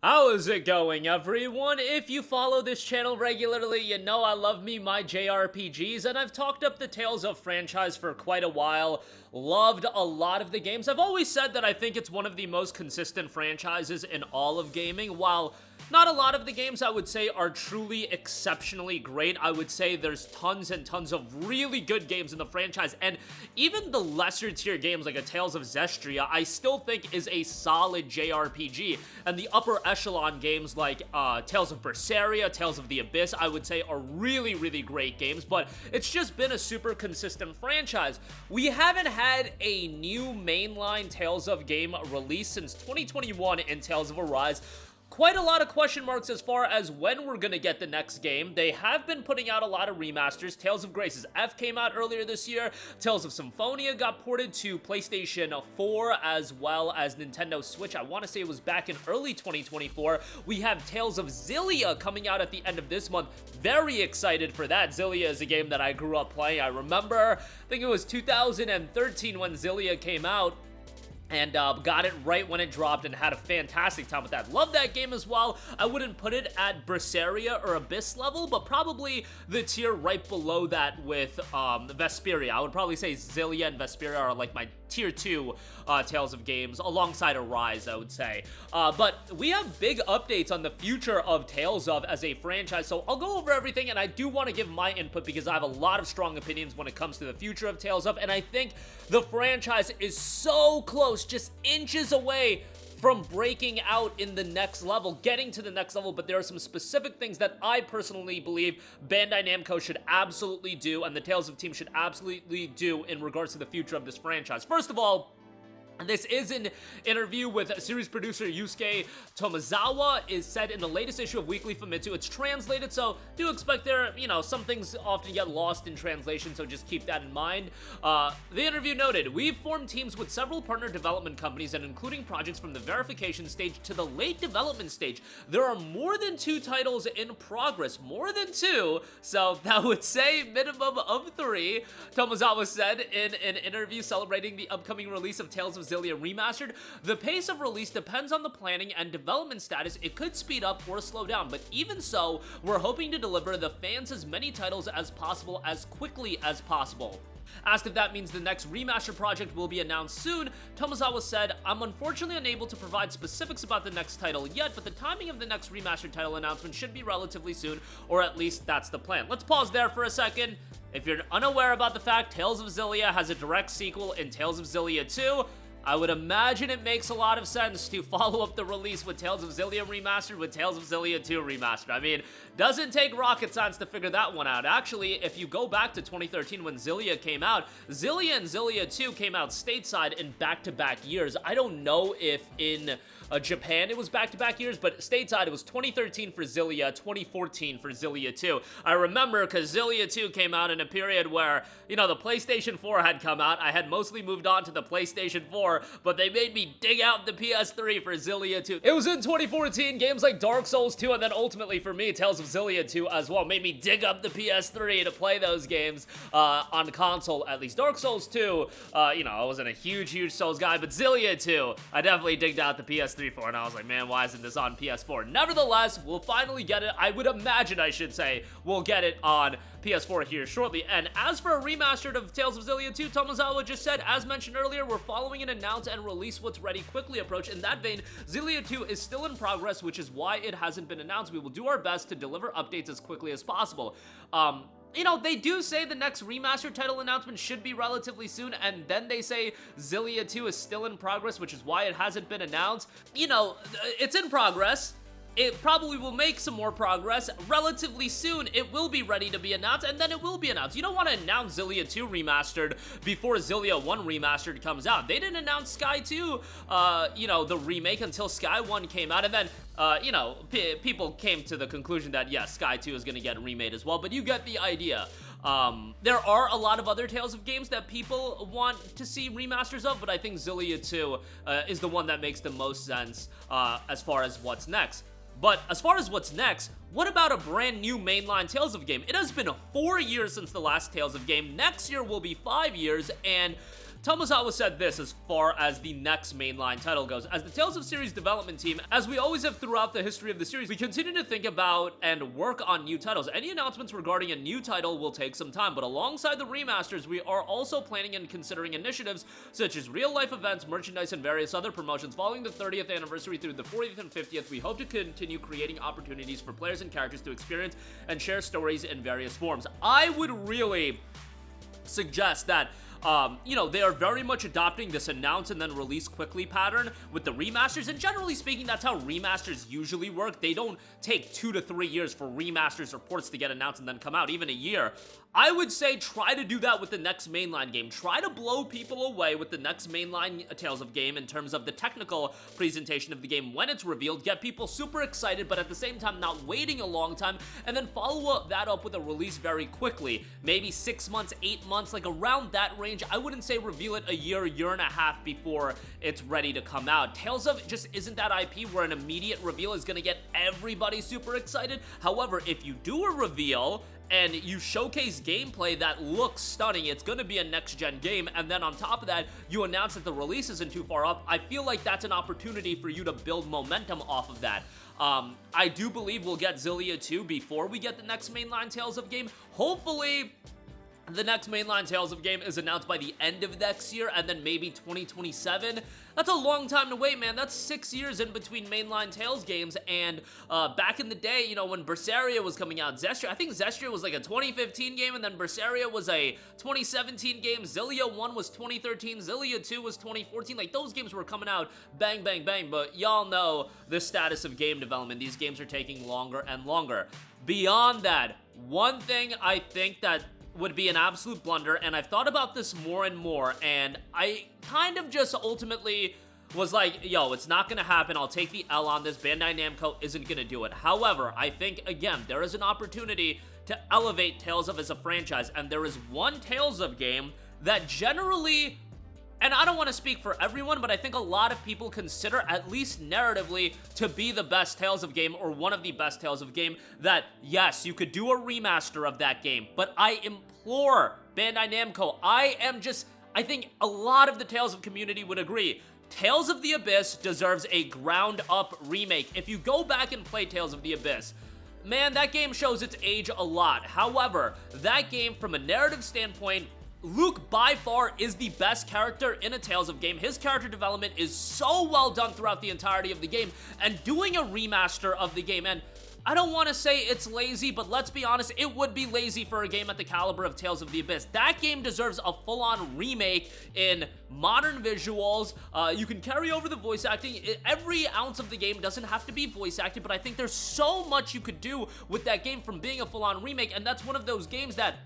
How is it going, everyone? If you follow this channel regularly, you know I love me my JRPGs, and I've talked up the Tales of franchise for quite a while. Loved a lot of the games. I've always said that I think it's one of the most consistent franchises in all of gaming. While not a lot of the games I would say are truly exceptionally great, I would say there's tons and tons of really good games in the franchise, and even the lesser tier games like a Tales of Xillia, I still think is a solid JRPG, and the upper echelon games like Tales of Berseria, Tales of the Abyss, I would say are really, really great games, but it's just been a super consistent franchise. We haven't had a new mainline Tales of game release since 2021 in Tales of Arise. Quite a lot of question marks as far as when we're gonna get the next game. They have been putting out a lot of remasters. Tales of Grace's F came out earlier this year. Tales of Symphonia got ported to PlayStation 4 as well as Nintendo Switch. I want to say it was back in early 2024. We have Tales of Xillia coming out at the end of this month. Very excited for that. Xillia is a game that I grew up playing. I remember, I think it was 2013 when Xillia came out, and got it right when it dropped and had a fantastic time with that. Love that game as well. I wouldn't put it at Berseria or Abyss level, but probably the tier right below that with Vesperia. I would probably say Xillia and Vesperia are like my tier 2 Tales of games, alongside Arise, I would say. But we have big updates on the future of Tales of as a franchise, so I'll go over everything, and I do want to give my input because I have a lot of strong opinions when it comes to the future of Tales of, and I think the franchise is so close, just inches away from breaking out in the next level, getting to the next level, but there are some specific things that I personally believe Bandai Namco should absolutely do, and the Tales of team should absolutely do in regards to the future of this franchise. First of all, this is an interview with series producer Yusuke Tomizawa, is said in the latest issue of Weekly Famitsu. It's translated, so do expect there, some things often get lost in translation, so just keep that in mind. The interview noted, we've formed teams with several partner development companies and including projects from the verification stage to the late development stage. There are more than 2 titles in progress, more than 2, so that would say minimum of 3, Tomizawa said in an interview celebrating the upcoming release of Tales of Xillia Remastered. The pace of release depends on the planning and development status. It could speed up or slow down, but even so, we're hoping to deliver the fans as many titles as possible as quickly as possible. Asked if that means the next remaster project will be announced soon, Tomizawa said, I'm unfortunately unable to provide specifics about the next title yet, but the timing of the next remastered title announcement should be relatively soon, or at least that's the plan. Let's pause there for a second. If you're unaware about the fact Tales of Xillia has a direct sequel in Tales of Xillia 2, I would imagine it makes a lot of sense to follow up the release with Tales of Xillia Remastered with Tales of Xillia 2 Remastered. I mean, doesn't take rocket science to figure that one out. Actually, if you go back to 2013 when Xillia came out, Xillia and Xillia 2 came out stateside in back-to-back years. I don't know if in Japan it was back-to-back years, but stateside it was 2013 for Xillia, 2014 for Xillia 2. I remember because Xillia 2 came out in a period where, the PlayStation 4 had come out. I had mostly moved on to the PlayStation 4, but they made me dig out the PS3 for Xillia 2. It was in 2014, games like Dark Souls 2, and then ultimately for me, Tales of Xillia 2 as well, made me dig up the PS3 to play those games on console, at least. Dark Souls 2, I wasn't a huge Souls guy, but Xillia 2, I definitely digged out the PS3 for, and I was like, man, why isn't this on PS4? Nevertheless, we'll finally get it. I would imagine, I should say, we'll get it on PS4 here shortly. And as for a remastered of Tales of Xillia 2, Tomizawa just said, as mentioned earlier, we're following an announce and release what's ready quickly approach. In that vein, Xillia 2 is still in progress, which is why it hasn't been announced. We will do our best to deliver updates as quickly as possible. They do say the next remastered title announcement should be relatively soon, and then they say Xillia 2 is still in progress, which is why it hasn't been announced. It's in progress. It probably will make some more progress. Relatively soon, it will be ready to be announced, and then it will be announced. You don't want to announce Xillia 2 Remastered before Xillia 1 Remastered comes out. They didn't announce Sky 2, the remake until Sky 1 came out, and then, people came to the conclusion that, yes, Sky 2 is going to get remade as well, but you get the idea. There are a lot of other Tales of games that people want to see remasters of, but I think Xillia 2 is the one that makes the most sense as far as what's next. But as far as what's next, what about a brand new mainline Tales of game? It has been 4 years since the last Tales of game. Next year will be 5 years, and Tomozawa said this as far as the next mainline title goes. As the Tales of series development team, as we always have throughout the history of the series, we continue to think about and work on new titles. Any announcements regarding a new title will take some time, but alongside the remasters, we are also planning and considering initiatives such as real-life events, merchandise, and various other promotions. Following the 30th anniversary through the 40th and 50th, we hope to continue creating opportunities for players and characters to experience and share stories in various forms. I would really suggest that they are very much adopting this announce and then release quickly pattern with the remasters, and generally speaking, that's how remasters usually work. They don't take 2 to 3 years for remasters reports to get announced and then come out, even a year. I would say try to do that with the next mainline game. Try to blow people away with the next mainline Tales of game in terms of the technical presentation of the game when it's revealed. Get people super excited, but at the same time not waiting a long time, and then follow that up with a release very quickly. Maybe 6 months, 8 months, like around that range. I wouldn't say reveal it a year and a half before it's ready to come out. Tales of just isn't that IP where an immediate reveal is going to get everybody super excited. However, if you do a reveal and you showcase gameplay that looks stunning, it's going to be a next-gen game, and then on top of that, you announce that the release isn't too far up, I feel like that's an opportunity for you to build momentum off of that. I do believe we'll get Xillia 2 before we get the next mainline Tales of game. Hopefully, the next mainline Tales of game is announced by the end of next year, and then maybe 2027. That's a long time to wait, man. That's 6 years in between mainline Tales games, and back in the day, when Berseria was coming out, I think Zestria was like a 2015 game, and then Berseria was a 2017 game. Xillia 1 was 2013, Xillia 2 was 2014. Like, those games were coming out bang, bang, bang, but y'all know the status of game development. These games are taking longer and longer. Beyond that, one thing I think that would be an absolute blunder, and I've thought about this more and more, and I kind of just ultimately was like, yo, it's not gonna happen, I'll take the L on this, Bandai Namco isn't gonna do it. However, I think, again, there is an opportunity to elevate Tales of as a franchise, and there is one Tales of game that generally, and I don't want to speak for everyone, but I think a lot of people consider, at least narratively, to be the best Tales of game, or one of the best Tales of game, that, yes, you could do a remaster of that game, but I implore Bandai Namco, I think a lot of the Tales of community would agree, Tales of the Abyss deserves a ground-up remake. If you go back and play Tales of the Abyss, man, that game shows its age a lot. However, that game, from a narrative standpoint, Luke, by far, is the best character in a Tales of game. His character development is so well done throughout the entirety of the game, and doing a remaster of the game, and I don't want to say it's lazy, but let's be honest, it would be lazy for a game at the caliber of Tales of the Abyss. That game deserves a full-on remake in modern visuals. You can carry over the voice acting. Every ounce of the game doesn't have to be voice acted, but I think there's so much you could do with that game from being a full-on remake, and that's one of those games that,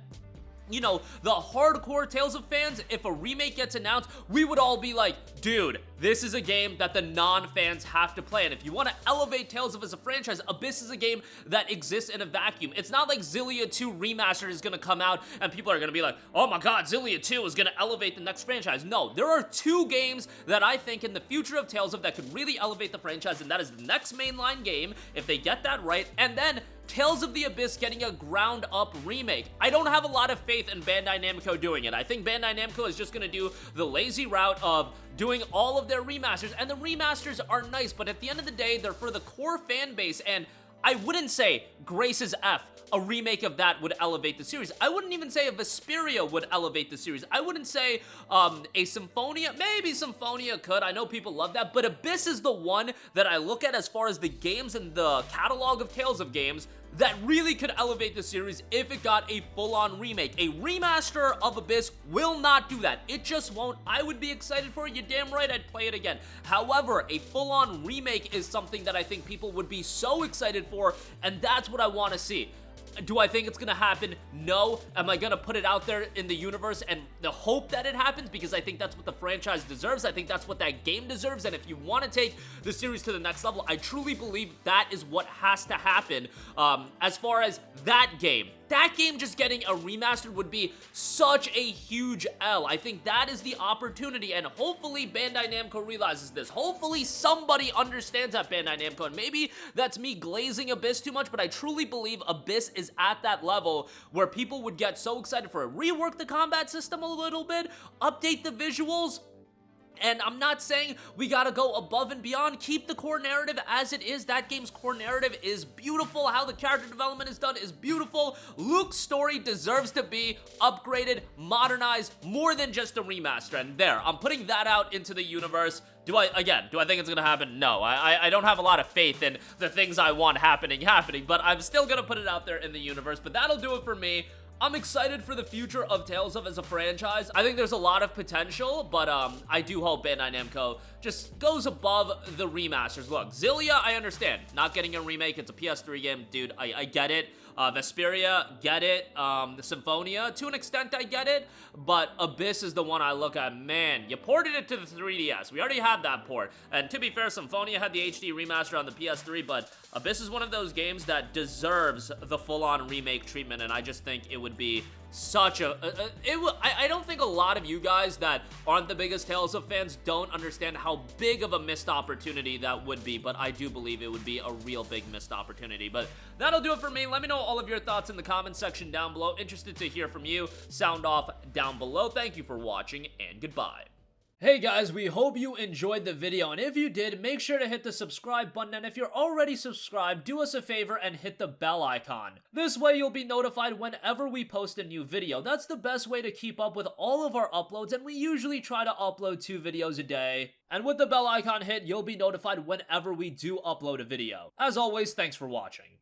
the hardcore Tales of fans, if a remake gets announced, we would all be like, dude, this is a game that the non-fans have to play. And if you want to elevate Tales of as a franchise, Abyss is a game that exists in a vacuum. It's not like Xillia 2 Remastered is going to come out and people are going to be like, oh my god, Xillia 2 is going to elevate the next franchise. No, there are 2 games that I think in the future of Tales of that could really elevate the franchise, and that is the next mainline game, if they get that right, and then Tales of the Abyss getting a ground-up remake. I don't have a lot of faith in Bandai Namco doing it. I think Bandai Namco is just going to do the lazy route of doing all of their remasters, and the remasters are nice, but at the end of the day, they're for the core fan base, and I wouldn't say Grace's F, a remake of that, would elevate the series. I wouldn't even say a Vesperia would elevate the series. I wouldn't say a Symphonia. Maybe Symphonia could. I know people love that, but Abyss is the one that I look at as far as the games in the catalog of Tales of games that really could elevate the series if it got a full-on remake. A remaster of Abyss will not do that. It just won't. I would be excited for it. You're damn right I'd play it again. However, a full-on remake is something that I think people would be so excited for, and that's what I want to see. Do I think it's gonna happen? No. Am I gonna put it out there in the universe and the hope that it happens? Because I think that's what the franchise deserves. I think that's what that game deserves. And if you want to take the series to the next level, I truly believe that is what has to happen as far as that game. that game just getting a remastered would be such a huge L. I think that is the opportunity, and hopefully Bandai Namco realizes this. Hopefully somebody understands that, Bandai Namco, and maybe that's me glazing Abyss too much, but I truly believe Abyss is at that level where people would get so excited for it. Rework the combat system a little bit, update the visuals. And I'm not saying we gotta go above and beyond. Keep the core narrative as it is. That game's core narrative is beautiful. How the character development is done is beautiful. Luke's story deserves to be upgraded, modernized, more than just a remaster. And there, I'm putting that out into the universe. Do I think it's gonna happen? No, I don't have a lot of faith in the things I want happening, but I'm still gonna put it out there in the universe. But that'll do it for me. I'm excited for the future of Tales of as a franchise. I think there's a lot of potential, but I do hope Bandai Namco just goes above the remasters. Look, Xillia, I understand. Not getting a remake, it's a PS3 game. Dude, I get it. Vesperia, get it. The Symphonia, to an extent, I get it. But Abyss is the one I look at. Man, you ported it to the 3DS. We already had that port. And to be fair, Symphonia had the HD remaster on the PS3, but Abyss is one of those games that deserves the full-on remake treatment, and I just think it would be such I don't think a lot of you guys that aren't the biggest Tales of fans don't understand how big of a missed opportunity that would be, but I do believe it would be a real big missed opportunity. But that'll do it for me. Let me know all of your thoughts in the comment section down below. Interested to hear from you. Sound off down below. Thank you for watching, and goodbye. Hey guys, we hope you enjoyed the video, and if you did, make sure to hit the subscribe button, and if you're already subscribed, do us a favor and hit the bell icon. This way you'll be notified whenever we post a new video. That's the best way to keep up with all of our uploads, and we usually try to upload 2 videos a day. And with the bell icon hit, you'll be notified whenever we do upload a video. As always, thanks for watching.